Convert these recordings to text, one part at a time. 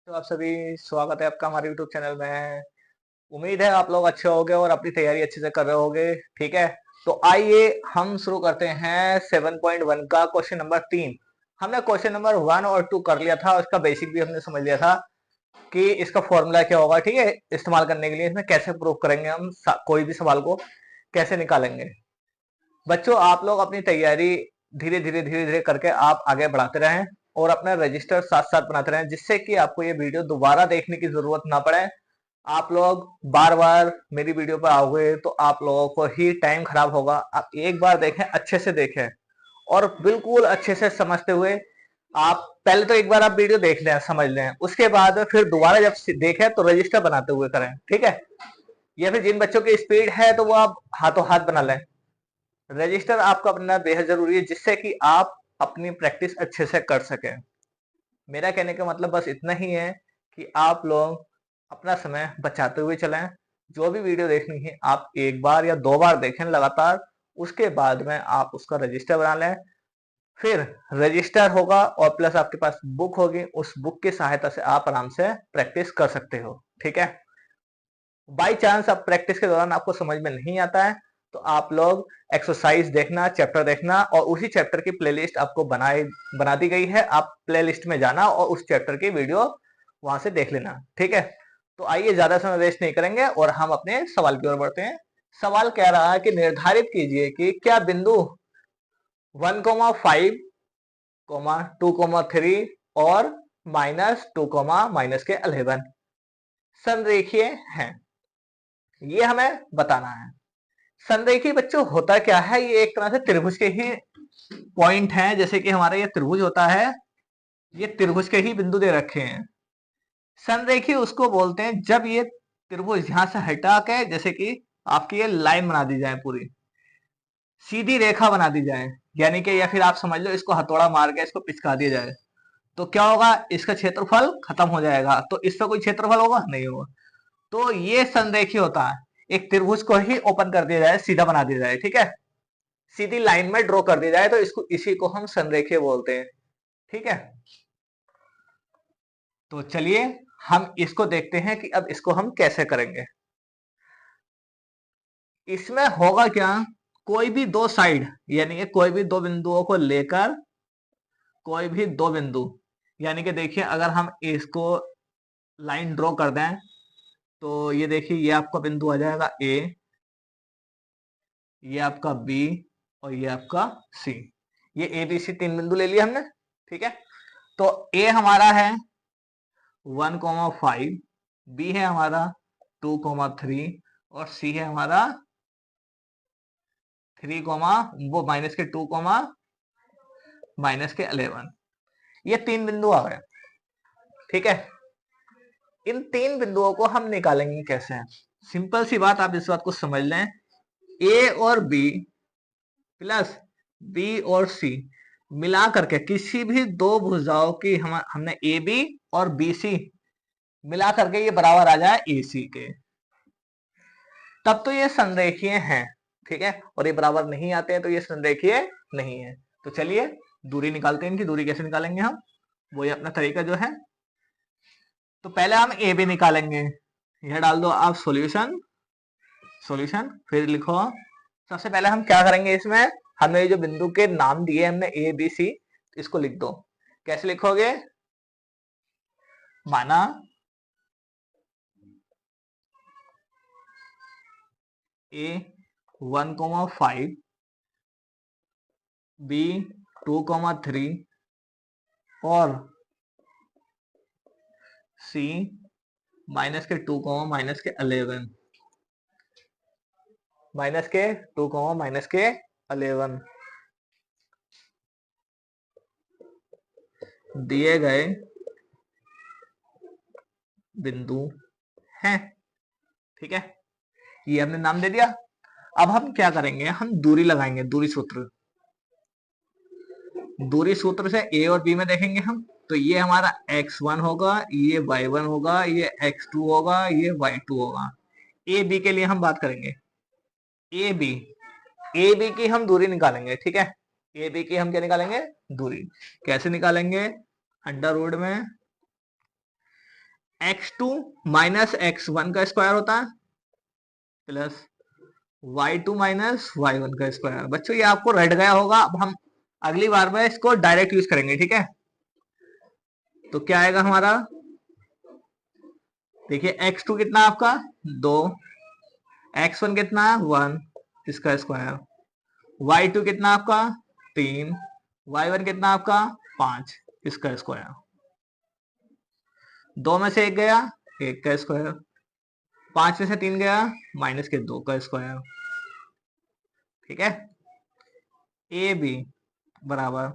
तो आप सभी स्वागत है आपका हमारे यूट्यूब चैनल में। उम्मीद है आप लोग अच्छे होगे और अपनी तैयारी अच्छे से कर रहे होगे। ठीक है, तो आइए हम शुरू करते हैं 7.1 का क्वेश्चन नंबर 3। हमने क्वेश्चन नंबर 1 और 2 कर लिया था, उसका बेसिक भी हमने समझ लिया था कि इसका फॉर्मूला क्या होगा। ठीक है, इस्तेमाल करने के लिए इसमें कैसे प्रूव करेंगे हम कोई भी सवाल को कैसे निकालेंगे। बच्चों आप लोग अपनी तैयारी धीरे धीरे करके आप आगे बढ़ाते रहें और अपना रजिस्टर साथ साथ बनाते रहें, जिससे कि आपको ये वीडियो दोबारा देखने की जरूरत ना पड़े। आप लोग बार बार मेरी वीडियो पर आओगे तो आप लोगों को ही टाइम खराब होगा। आप एक बार देखें, अच्छे से देखें और बिल्कुल अच्छे से समझते हुए आप पहले तो एक बार आप वीडियो देख लें, समझ लें, उसके बाद फिर दोबारा जब देखें तो रजिस्टर बनाते हुए करें। ठीक है, या फिर जिन बच्चों की स्पीड है तो वो आप हाथों हाथ बना लें। रजिस्टर आपका बनना बेहद जरूरी है, जिससे कि आप अपनी प्रैक्टिस अच्छे से कर सकें। मेरा कहने का मतलब बस इतना ही है कि आप लोग अपना समय बचाते हुए चलें। जो भी वीडियो देखनी है आप एक बार या दो बार देखें लगातार, उसके बाद में आप उसका रजिस्टर बना लें। फिर रजिस्टर होगा और प्लस आपके पास बुक होगी, उस बुक की सहायता से आप आराम से प्रैक्टिस कर सकते हो। ठीक है, बाई चांस अब प्रैक्टिस के दौरान आपको समझ में नहीं आता है तो आप लोग एक्सरसाइज देखना, चैप्टर देखना, और उसी चैप्टर की प्लेलिस्ट आपको बना दी गई है। आप प्लेलिस्ट में जाना और उस चैप्टर की वीडियो वहां से देख लेना। ठीक है, तो आइए ज्यादा समय वेस्ट नहीं करेंगे और हम अपने सवाल की ओर बढ़ते हैं। सवाल कह रहा है कि निर्धारित कीजिए कि क्या बिंदु 1,5, 2,3 और -2, -11 संरेखीय हैं। ये हमें बताना है। संरेखी बच्चों होता क्या है? ये एक तरह से त्रिभुज के ही पॉइंट हैं। जैसे कि हमारा ये त्रिभुज होता है, ये त्रिभुज के ही बिंदु दे रखे हैं। संरेखी उसको बोलते हैं जब ये त्रिभुज यहां से हटा के, जैसे कि आपकी ये लाइन बना दी जाए, पूरी सीधी रेखा बना दी जाए, यानी कि या फिर आप समझ लो इसको हथौड़ा मार के इसको पिचका दिया जाए, तो क्या होगा? इसका क्षेत्रफल खत्म हो जाएगा। तो इसका कोई क्षेत्रफल होगा? नहीं होगा। तो ये संरेखी होता है। एक त्रिभुज को ही ओपन कर दिया जाए, सीधा बना दिया जाए। ठीक है, सीधी लाइन में ड्रॉ कर दिया जाए तो इसको इसी को हम संरेखीय बोलते हैं। ठीक है, तो चलिए हम इसको देखते हैं कि अब इसको हम कैसे करेंगे। इसमें होगा क्या? कोई भी दो साइड, यानी कि कोई भी दो बिंदुओं को लेकर, कोई भी दो बिंदु, यानी कि देखिए अगर हम इसको लाइन ड्रॉ कर दें तो ये देखिए ये आपका बिंदु आ जाएगा ए, ये आपका बी और ये आपका सी। ये ए बी सी तीन बिंदु ले लिए हमने। ठीक है, तो ए हमारा है 1,5, बी है हमारा 2,3 और सी है हमारा 3, वो -2, -11। ये तीन बिंदु आ गए। ठीक है, इन तीन बिंदुओं को हम निकालेंगे कैसे? सिंपल सी बात, आप इस बात को समझ लें। ए और बी प्लस बी और सी मिला करके किसी भी दो भुजाओं की हमने ए बी और बी सी मिला करके ये बराबर आ जाए ए सी के, तब तो ये संरेखीय हैं। ठीक है, और ये बराबर नहीं आते हैं तो ये संरेखीय नहीं है। तो चलिए दूरी निकालते हैं। इनकी दूरी कैसे निकालेंगे हम, वही अपना तरीका जो है। तो पहले हम ए बी निकालेंगे। यह डाल दो आप सॉल्यूशन, सॉल्यूशन फिर लिखो। सबसे पहले हम क्या करेंगे, इसमें हमने ये जो बिंदु के नाम दिए हमने ए बी सी, इसको लिख दो। कैसे लिखोगे? माना ए 1,5, बी 2,3 और सी -2, -11, -2, -11 दिए गए बिंदु हैं। ठीक है, ये हमने नाम दे दिया। अब हम क्या करेंगे, हम दूरी लगाएंगे, दूरी सूत्र। दूरी सूत्र से ए और बी में देखेंगे हम, तो ये हमारा x1 होगा, ये y1 होगा, ये x2 होगा, ये y2 होगा। ए बी के लिए हम बात करेंगे। ए बी, ए बी की हम दूरी निकालेंगे। ठीक है, ए बी की हम क्या निकालेंगे? दूरी। कैसे निकालेंगे? अंडर रूट में x2 माइनस x1 का स्क्वायर होता है प्लस y2 माइनस y1 का स्क्वायर। बच्चों ये आपको रट गया होगा, अब हम अगली बार में इसको डायरेक्ट यूज करेंगे, ठीक है। तो क्या आएगा हमारा, देखिए x2 कितना आपका 2, x1 कितना 1 इसका स्क्वायर, y2 कितना आपका 3, y1 कितना आपका 5 इसका स्क्वायर। 2 में से 1 गया 1 का स्क्वायर, 5 में से 3 गया माइनस के 2 का स्क्वायर, ठीक है। ए बी बराबर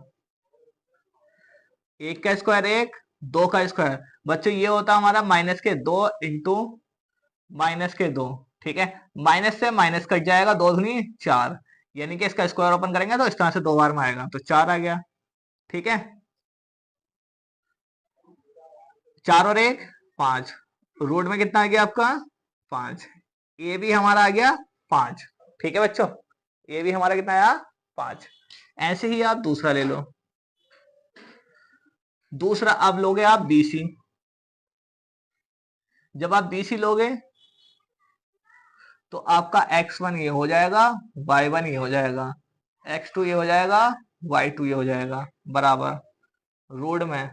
1 का स्क्वायर 1, 2 का स्क्वायर। बच्चों ये होता है हमारा माइनस के 2 इंटू माइनस के 2, ठीक है। माइनस से माइनस कट जाएगा, 2 दूनी 4, यानी कि इसका स्क्वायर ओपन करेंगे तो इस तरह से 2 बार में आएगा, तो 4 आ गया, ठीक है। 4 और 1 5, रूट में कितना आ गया आपका 5। ए भी हमारा आ गया 5, ठीक है बच्चों। ये भी हमारा कितना आया 5। ऐसे ही आप दूसरा ले लो। दूसरा अब लोगे आप बीसी। जब आप बीसी लोगे तो आपका x1 ये हो जाएगा, y1 ये हो जाएगा, x2 ये हो जाएगा, y2 ये हो जाएगा, बराबर रूट में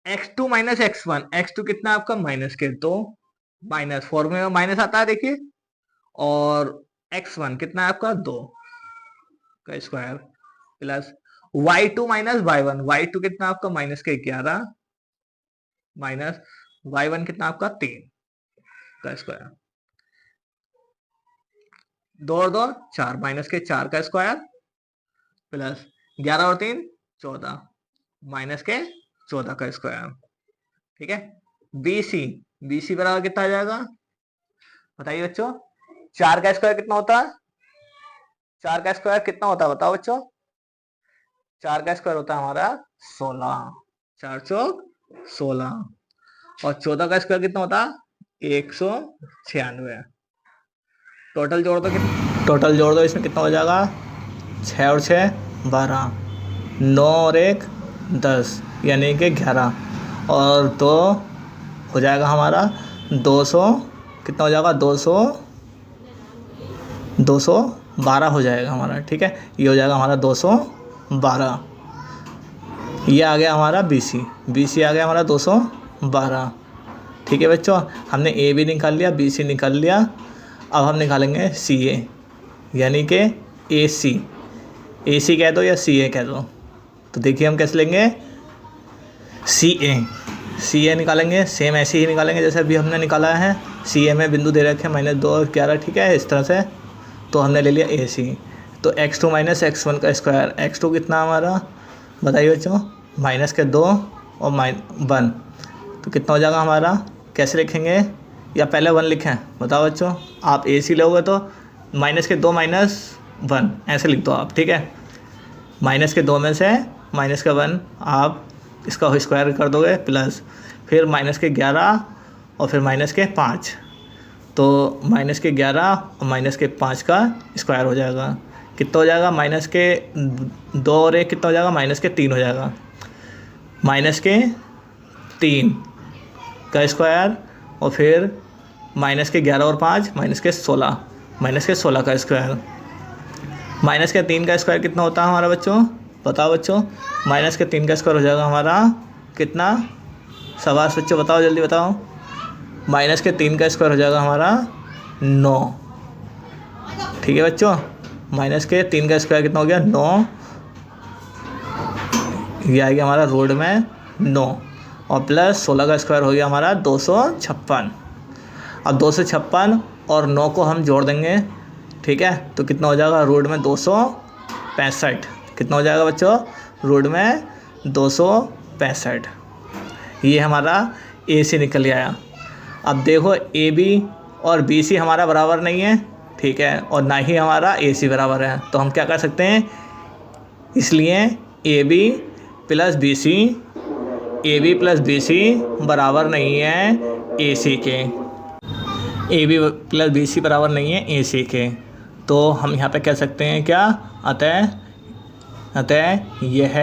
x2 माइनस x1, x2 कितना आपका माइनस के 2, माइनस फॉर्मूले में माइनस आता है देखिए, और x1 कितना है आपका 2 का square plus y2 minus y1, y2 कितना आपका माइनस के 11 माइनस y1 कितना आपका 3 का स्क्वायर, 2 और 2 4 माइनस के 4 का स्क्वायर प्लस 11 और 3 14 माइनस के 14 का स्क्वायर, ठीक है। बीसी, बीसी बराबर कितना आ जाएगा बताइए बच्चों। 4 का स्क्वायर कितना होता है, 4 का स्क्वायर कितना होता है बताओ बच्चों। 4 का स्क्वायर होता है हमारा 16, 4 चौक 16, और 14 का स्क्वायर कितना होता है 196। टोटल जोड़ दो, टोटल जोड़ दो, इसमें कितना हो जाएगा 6 और 6 12, 9 और 1 10, यानी कि 11, और 2 हो जाएगा हमारा 200, कितना हो जाएगा 212 हो जाएगा हमारा, ठीक है। ये हो जाएगा हमारा 212। ये आ गया हमारा बीसी, बीसी आ गया हमारा 212, ठीक है बच्चों। हमने ए भी निकाल लिया, बीसी निकाल लिया। अब हम निकालेंगे सी ए, यानी कि ए सी कह दो या सी ए कह दो। तो देखिए हम कैसे लेंगे सी ए निकालेंगे, सेम ऐसे ही निकालेंगे जैसे अभी हमने निकाला है। सी ए में बिंदु दे रखे हैं -2 और 11, ठीक है, इस तरह से। तो हमने ले लिया ए सी। तो x2 माइनस x1 का स्क्वायर, x2 कितना हमारा बताइए बच्चों, माइनस के 2 और -1, तो कितना हो जाएगा हमारा, कैसे लिखेंगे, या पहले 1 लिखें बताओ बच्चों। आप ए सी लोगे तो माइनस के 2 -1 ऐसे लिख दो आप, ठीक है। माइनस के 2 में से माइनस का 1 आप इसका स्क्वायर कर दोगे, प्लस फिर माइनस के 11 और फिर माइनस के 5, तो माइनस के 11 और माइनस के 5 का स्क्वायर हो जाएगा। कितना हो जाएगा, माइनस के 2 और 1 कितना हो जाएगा, माइनस के 3 हो जाएगा। माइनस के 3 का स्क्वायर और फिर माइनस के 11 और 5 माइनस के 16, माइनस के 16 का स्क्वायर। माइनस के 3 का स्क्वायर कितना होता है हमारा बच्चों, बताओ बच्चों। माइनस के 3 का स्क्वायर हो जाएगा हमारा कितना, शाबाश बच्चों बताओ, जल्दी बताओ। माइनस के 3 का स्क्वायर हो जाएगा हमारा 9, ठीक है बच्चों। माइनस के 3 का स्क्वायर कितना हो गया 9, ये आ गया हमारा रोड में 9, और प्लस 16 का स्क्वायर हो गया हमारा 256। अब 256 और 9 को हम जोड़ देंगे, ठीक है। तो कितना हो जाएगा रोड में 265, कितना हो जाएगा बच्चों रोड में 265। ये हमारा ए सी निकल आया। अब देखो ए बी और बी सी हमारा बराबर नहीं है, ठीक है, और ना ही हमारा ए सी बराबर है। तो हम क्या कर सकते हैं, इसलिए A B plus B C बराबर नहीं है ए सी के, A B plus B C बराबर नहीं है ए सी के। तो हम यहाँ पे कह सकते हैं क्या, अतः यह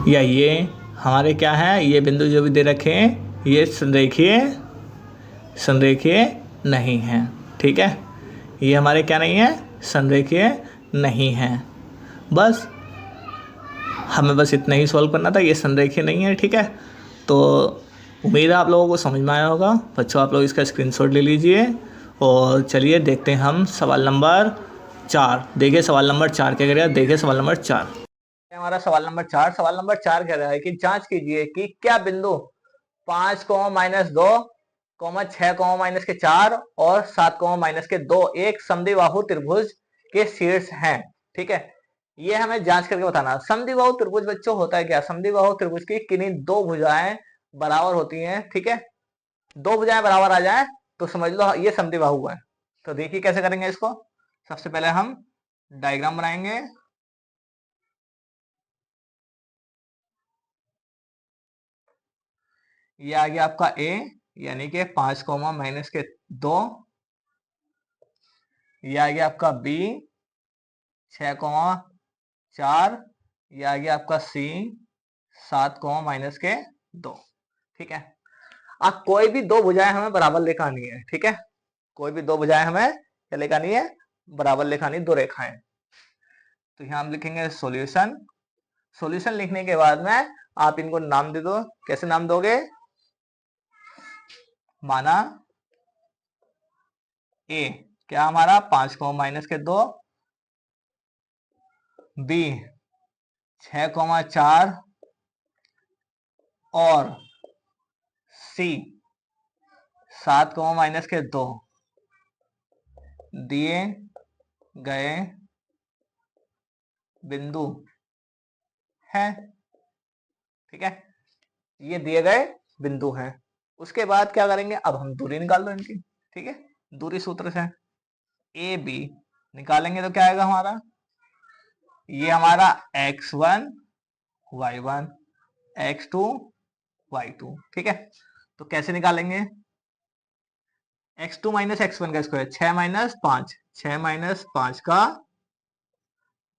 या ये हमारे क्या है, ये बिंदु जो भी दे रखे हैं ये संरेखीय नहीं है। ठीक है, ये हमारे क्या नहीं है, संरेखीय नहीं है। बस हमें बस इतना ही सॉल्व करना था, ये संरेखीय नहीं है। ठीक है, तो उम्मीद है आप लोगों को समझ में आया होगा। बच्चों आप लोग इसका स्क्रीनशॉट ले लीजिए और चलिए देखते हैं हम सवाल नंबर 4। देखिए सवाल नंबर 4 क्या करेगा, देखिए सवाल नंबर 4। हमारा सवाल नंबर 4, सवाल नंबर 4 कह रहा है कि जांच कीजिए कि क्या बिंदु 5, -2, 6, -4 और 7, -2 एक समद्विबाहु त्रिभुज के शीर्ष हैं। ठीक है, ये हमें जांच करके बताना। समद्विबाहु त्रिभुज बच्चों होता है क्या, समद्विबाहु त्रिभुज की किन्हीं दो भुजाएं बराबर होती हैं। ठीक है, दो भुजाएं बराबर आ जाए तो समझ लो ये समद्विबाहु है। तो देखिए कैसे करेंगे इसको। सबसे पहले हम डायग्राम बनाएंगे। ये आ गया आपका ए, यानी कि 5, -2। ये आ गया आपका बी 6, 4। ये आ गया आपका सी 7, -2। ठीक है, अब कोई भी दो भुजाएं हमें बराबर लेकर आनी है। ठीक है, कोई भी दो भुजाएं हमें क्या लेकर आनी है, बराबर लेकर आनी, दो रेखाएं। तो यहां हम लिखेंगे सॉल्यूशन। सॉल्यूशन लिखने के बाद में आप इनको नाम दे दो। कैसे नाम दोगे, माना ए क्या हमारा 5, -2, बी 6, 4 और सी 7, -2 दिए गए बिंदु है। ठीक है, ये दिए गए बिंदु हैं। उसके बाद क्या करेंगे, अब हम दूरी निकाल दो इनकी। ठीक है, दूरी सूत्र से ए बी निकालेंगे तो क्या आएगा हमारा, ये हमारा x1 y1 x2 y2। ठीक है, तो कैसे निकालेंगे, x2 -x1 का स्क्वायर 6 - 5 6 - 5 का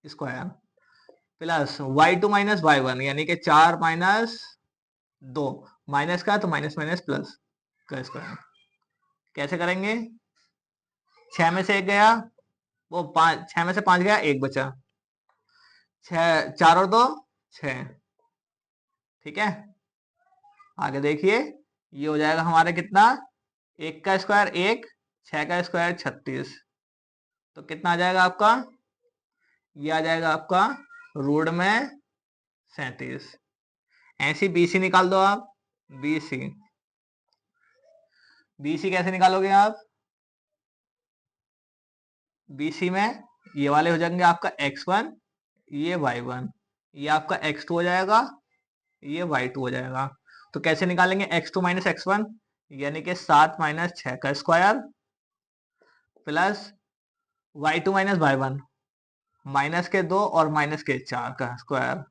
स्क्वायर प्लस y2 - y1 यानी कि 4 - 2 माइनस का तो माइनस माइनस प्लस का स्क्वायर। कैसे करेंगे, 6 में से 1 गया, वो 5, 6 में से 5 गया, 1 बचा, 6 4 और 2 6। ठीक है, आगे देखिए ये हो जाएगा हमारा कितना, 1 का स्क्वायर 1, 6 का स्क्वायर 36। तो कितना आ जाएगा आपका, ये आ जाएगा आपका रूट में 37। ऐसी बीसी निकाल दो आप, बीसी। बीसी कैसे निकालोगे आप, बीसी में ये वाले हो जाएंगे आपका x1, ये y1, ये आपका x2 हो जाएगा, ये y2 हो जाएगा। तो कैसे निकालेंगे, x2 - x1 यानी कि 7 - 6 का square plus y2 - y1 minus के 2 और माइनस के 4 का स्क्वायर।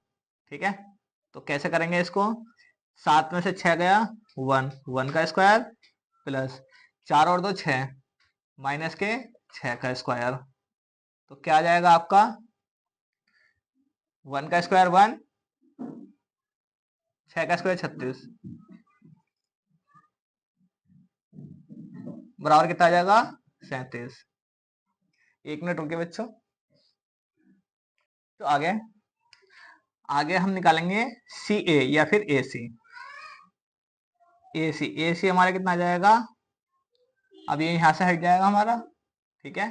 ठीक है, तो कैसे करेंगे इसको, 7 में से 6 गया, 1 1 का स्क्वायर प्लस 4 और 2 6 माइनस के 6 का स्क्वायर। तो क्या आ जाएगा आपका, 1 का स्क्वायर 1, 6 का स्क्वायर 36 बराबर कितना आ जाएगा, 37। 1 मिनट रुके बच्चों। तो आगे आगे हम निकालेंगे सी ए या फिर ए सी। ए सी हमारा कितना आ जाएगा, अब ये यहां से हट जाएगा हमारा। ठीक है,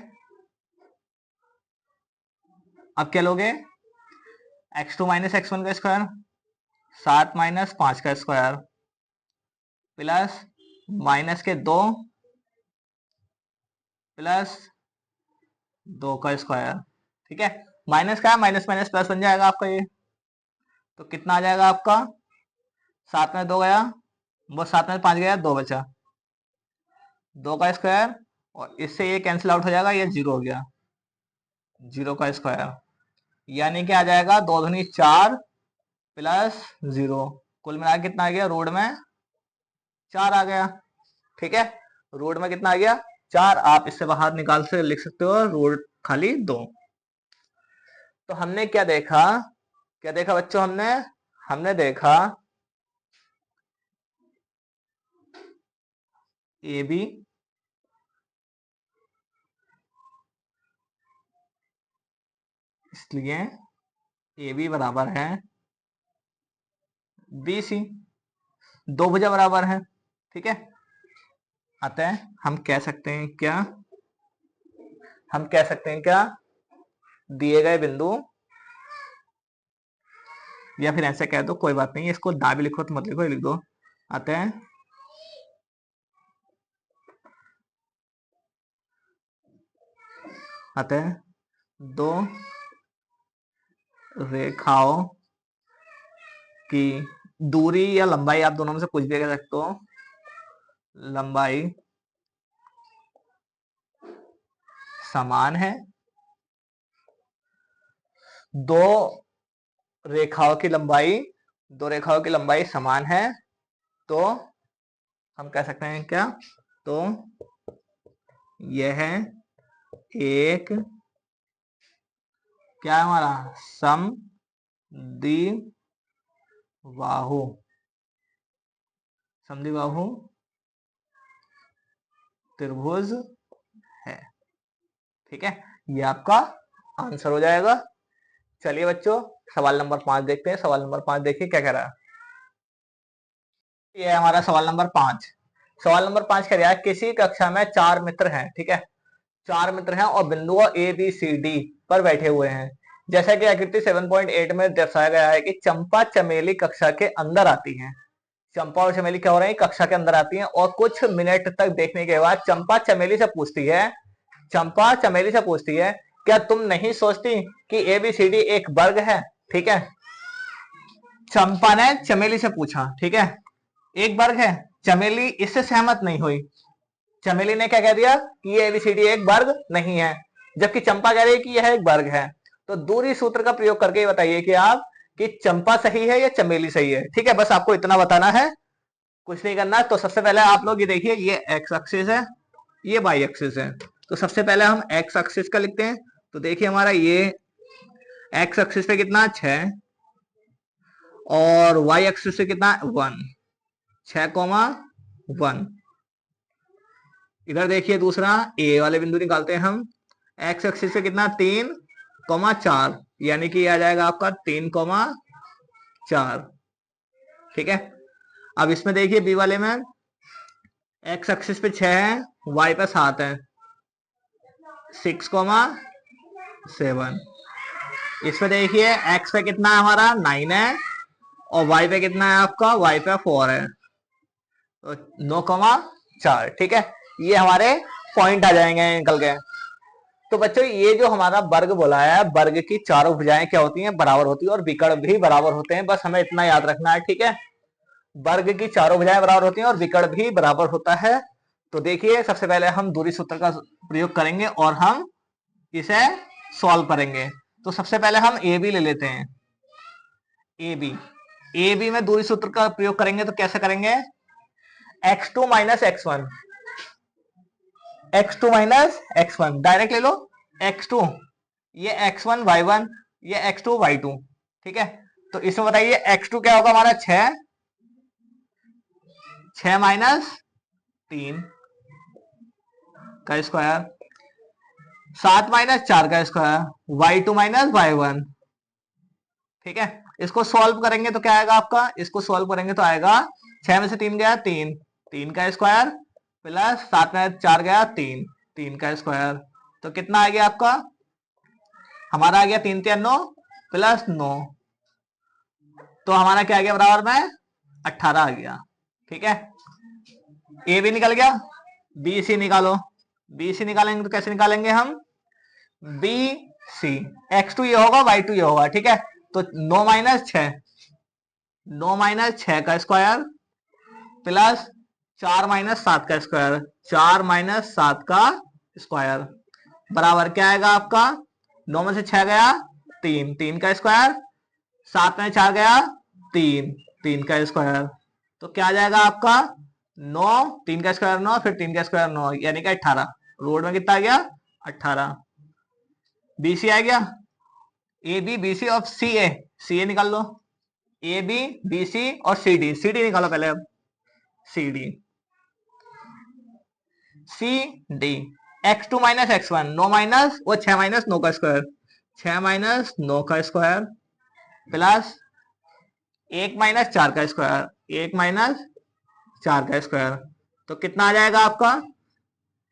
अब क्या लोगे, x2 - x1 का स्क्वायर 7 - 5 का स्क्वायर प्लस माइनस के 2 प्लस 2 का स्क्वायर। ठीक है, माइनस का माइनस माइनस प्लस बन जाएगा आपका ये। तो कितना आ जाएगा आपका, 7 में 2 गया, वो 7 में 5 गया, 2 बचा, 2 का स्क्वायर और इससे ये कैंसिल आउट हो जाएगा, ये 0 हो गया, 0 का स्क्वायर यानी कि आ जाएगा 2 दूनी 4 प्लस 0, कुल मिला कितना आ गया, रोड में 4 आ गया। ठीक है, रोड में कितना आ गया, 4। आप इससे बाहर निकाल से लिख सकते हो रोड खाली 2। तो हमने क्या देखा, क्या देखा बच्चों, हमने देखा ए बी, इसलिए ए बी बराबर है बी सी, दो भुजा बराबर है। ठीक है, अतः हम कह सकते हैं क्या, हम कह सकते हैं क्या, दिए गए बिंदु, या फिर ऐसे कह दो, कोई बात नहीं, इसको दा भी लिखो तो मत लिखो, लिख दो। अतः अतः दो रेखाओं की दूरी या लंबाई, आप दोनों में से कुछ भी कह सकते हो, लंबाई समान है। दो रेखाओं की लंबाई, दो रेखाओं की लंबाई समान है, तो हम कह सकते हैं क्या, तो यह एक, क्या है हमारा, समद्विबाहु, समद्विबाहु त्रिभुज है। ठीक है, ये आपका आंसर हो जाएगा। चलिए बच्चों, सवाल नंबर 5 देखते हैं। सवाल नंबर 5 देखिए क्या कह रहा है। ये है हमारा सवाल नंबर 5। सवाल नंबर 5 कह रहा है, किसी कक्षा में 4 मित्र हैं। ठीक है, 4 मित्र हैं और बिंदुओं ए बी सी डी पर बैठे हुए हैं। जैसा कि आकृति 7.8 में दर्शाया गया है कि चंपा चमेली कक्षा के अंदर आती हैं। चंपा और चमेली क्या हो रहे हैं, कक्षा के अंदर आती हैं और कुछ मिनट तक देखने के बाद चंपा चमेली से पूछती है, चंपा चमेली से पूछती है, क्या तुम नहीं सोचती कि ए बी सी डी एक वर्ग है। ठीक है, चंपा ने चमेली से पूछा, ठीक है, एक वर्ग है। चमेली इससे सहमत नहीं हुई। चमेली ने क्या कह दिया कि ये एबीसीडी एक वर्ग नहीं है, जबकि चंपा कह रही है कि यह एक वर्ग है। तो दूरी सूत्र का प्रयोग करके बताइए कि आप, कि चंपा सही है या चमेली सही है। ठीक है, बस आपको इतना बताना है, कुछ नहीं करना। तो सबसे पहले आप लोग ये देखिए, ये एक्स एक्सिस है, ये वाई एक्सिस है। तो सबसे पहले हम एक्स एक्सिस का लिखते हैं। तो देखिए हमारा ये एक्स एक्सिस पे कितना 6 और वाई एक्सिस पे कितना 1, 6,1। इधर देखिए दूसरा ए वाले बिंदु निकालते हैं हम। एक्स एक्सिस पे कितना 3,4, यानी कि आ जाएगा आपका 3,4। ठीक है, अब इसमें देखिए बी वाले में एक्स एक्सिस पे 6 है, वाई पे 7 है, 6,7। इसमें देखिए एक्स पे कितना है हमारा 9 है और वाई पे कितना है आपका, वाई पे 4 है, तो 9,4। ठीक है, ये हमारे पॉइंट आ जाएंगे निकल के। तो बच्चों ये जो हमारा वर्ग बोला है, वर्ग की चारों भुजाएं क्या होती हैं, बराबर होती है और विकर्ण भी बराबर होते हैं। बस हमें इतना याद रखना है। ठीक है, वर्ग की चारों भुजाएं बराबर होती हैं और विकर्ण भी बराबर होता है। तो देखिए सबसे पहले हम दूरी सूत्र का प्रयोग करेंगे और हम इसे सॉल्व करेंगे। तो सबसे पहले हम ए बी ले लेते हैं। ए बी, ए बी में दूरी सूत्र का प्रयोग करेंगे तो कैसे करेंगे, x2 minus x1, x2 minus x1 direct ले लो। x2 ये x1 y1, ये x2 y2। ठीक है, तो इसमें बताइए x2 क्या होगा हमारा 6, 6 माइनस 3 का स्क्वायर, 7 माइनस 4 का स्क्वायर, y2 माइनस y1। ठीक है, इसको सॉल्व करेंगे तो क्या आएगा आपका, इसको सॉल्व करेंगे तो आएगा 6 में से 3 गया 3, 3 का स्क्वायर प्लस 7 में 4 गया 3, 3 का स्क्वायर। तो कितना आ गया आपका, हमारा आ गया 3 3 9 प्लस 9, तो हमारा क्या आ गया बराबर में 18 आ गया। ठीक है, ए भी निकल गया, बी सी निकालो। बी सी निकालेंगे तो कैसे निकालेंगे हम, बी सी, x2 ये होगा y2 ये होगा। ठीक है, तो 9 माइनस 6, 9 माइनस 6 का स्क्वायर प्लस 4 माइनस 7 का स्क्वायर, 4 माइनस 7 का स्क्वायर बराबर क्या आएगा आपका, 9 में से 6 गया 3, 3 का स्क्वायर, 7 में 4 गया 3, 3 का स्क्वायर। तो क्या आ जाएगा आपका 9, 3 का स्क्वायर 9, फिर 3 का स्क्वायर 9, यानी कि 18। रोड में कितना आ गया 18। बी सी आ गया, ए बी बी सी और सी ए, सी ए निकाल लो। ए बी बी सी और सी डी, सी डी निकालो पहले। अब C D, C D. x2 minus x1, 9 minus वो 6 माइनस 9 का स्क्वायर, 6 माइनस 9 का स्क्वायर प्लस 1 माइनस 4 का स्क्वायर, 1 माइनस 4 का स्क्वायर। तो कितना आ जाएगा आपका?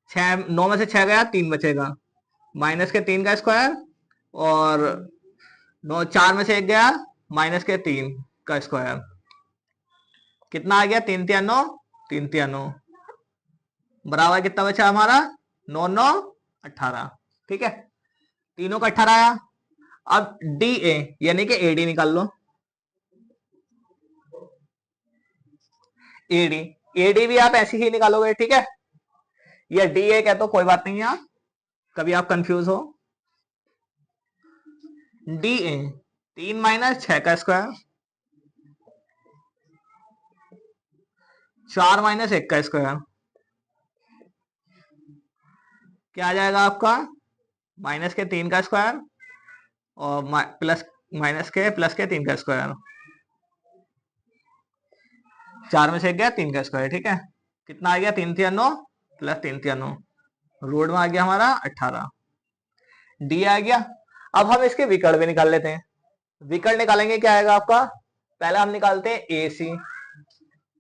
6, 9 में से 6 गया, 3 बचेगा, माइनस के 3 का स्क्वायर, और 9, 4 में से 1 गया, माइनस के 3 का स्क्वायर। कितना आ गया? 3 3 9, 3 3 9 बराबर कितना बचा हमारा? 9 9 18। ठीक है, तीनों का 18 आया। अब डी ए यानी कि एडी निकाल लो। एडी, एडी भी आप ऐसे ही निकालोगे, ठीक है, या डी ए कह तो कोई बात नहीं है, आप कभी आप कंफ्यूज हो। डी ए 3 माइनस 6 का स्क्वायर, 4 माइनस 1 का स्क्वायर, क्या आ जाएगा आपका? माइनस के 3 का स्क्वायर और प्लस माइनस के प्लस के 3 का स्क्वायर, 4 में से 1 गया, 3 का स्क्वायर। ठीक है, कितना आ गया? 3 3 9 प्लस 3 3 9, रूट में आ गया हमारा 18। डी आ गया। अब हम इसके विकर्ण भी निकाल लेते हैं। विकर्ण निकालेंगे, क्या आएगा आपका? पहले हम निकालते हैं ए सी।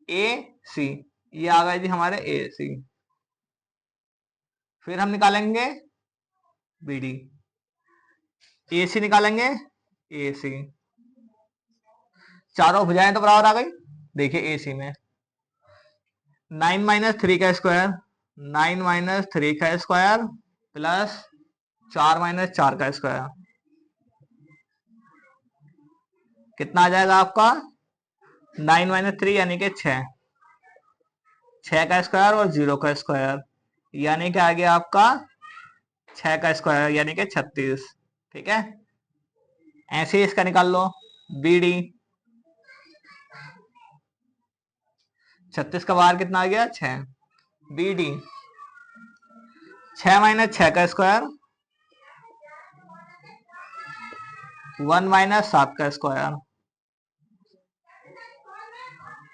ए सी, ये आ गए जी हमारे ए सी। फिर हम निकालेंगे बी डी। ए सी निकालेंगे, ए सी, चारों भुजाएं तो बराबर आ गई। देखिए ए सी में 9 माइनस 3 का स्क्वायर, 9 माइनस 3 का स्क्वायर प्लस 4 माइनस 4 का स्क्वायर, कितना आ जाएगा आपका? 9 माइनस 3 यानी कि 6, 6 का स्क्वायर और 0 का स्क्वायर, यानी कि आ गया आपका 6 का स्क्वायर यानी कि 36। ठीक है, ऐसे ही इसका निकाल लो बी डी। 36 का बाहर कितना आ गया? 6। बी डी 6 माइनस 6 का स्क्वायर, 1 माइनस 7 का स्क्वायर,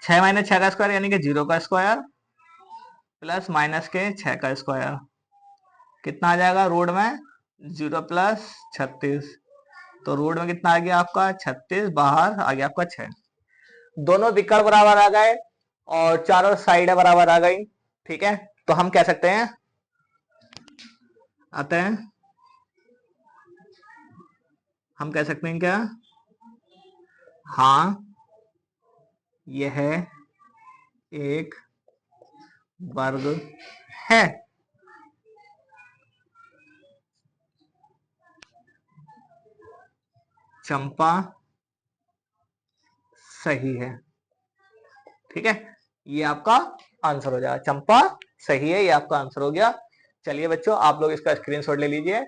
6 माइनस 6 का स्क्वायर यानी कि 0 का स्क्वायर प्लस माइनस के 6 का स्क्वायर, कितना आ जाएगा रूट में? 0 प्लस 36, तो रूट में कितना आ गया आपका? 36, बाहर आ गया आपका 6। दोनों विकर्ण बराबर आ गए और चारों साइड बराबर आ गई। ठीक है, तो हम कह सकते हैं, आते हैं, हम कह सकते हैं क्या? हाँ, यह एक वर्ग है। चंपा सही है। ठीक है, ये आपका आंसर हो जाएगा। चंपा सही है, ये आपका आंसर हो गया। चलिए बच्चों, आप लोग इसका स्क्रीनशॉट ले लीजिए।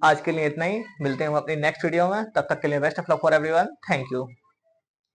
आज के लिए इतना ही, मिलते हैं हम अपनी नेक्स्ट वीडियो में। तब तक के लिए best of luck for everyone. Thank you.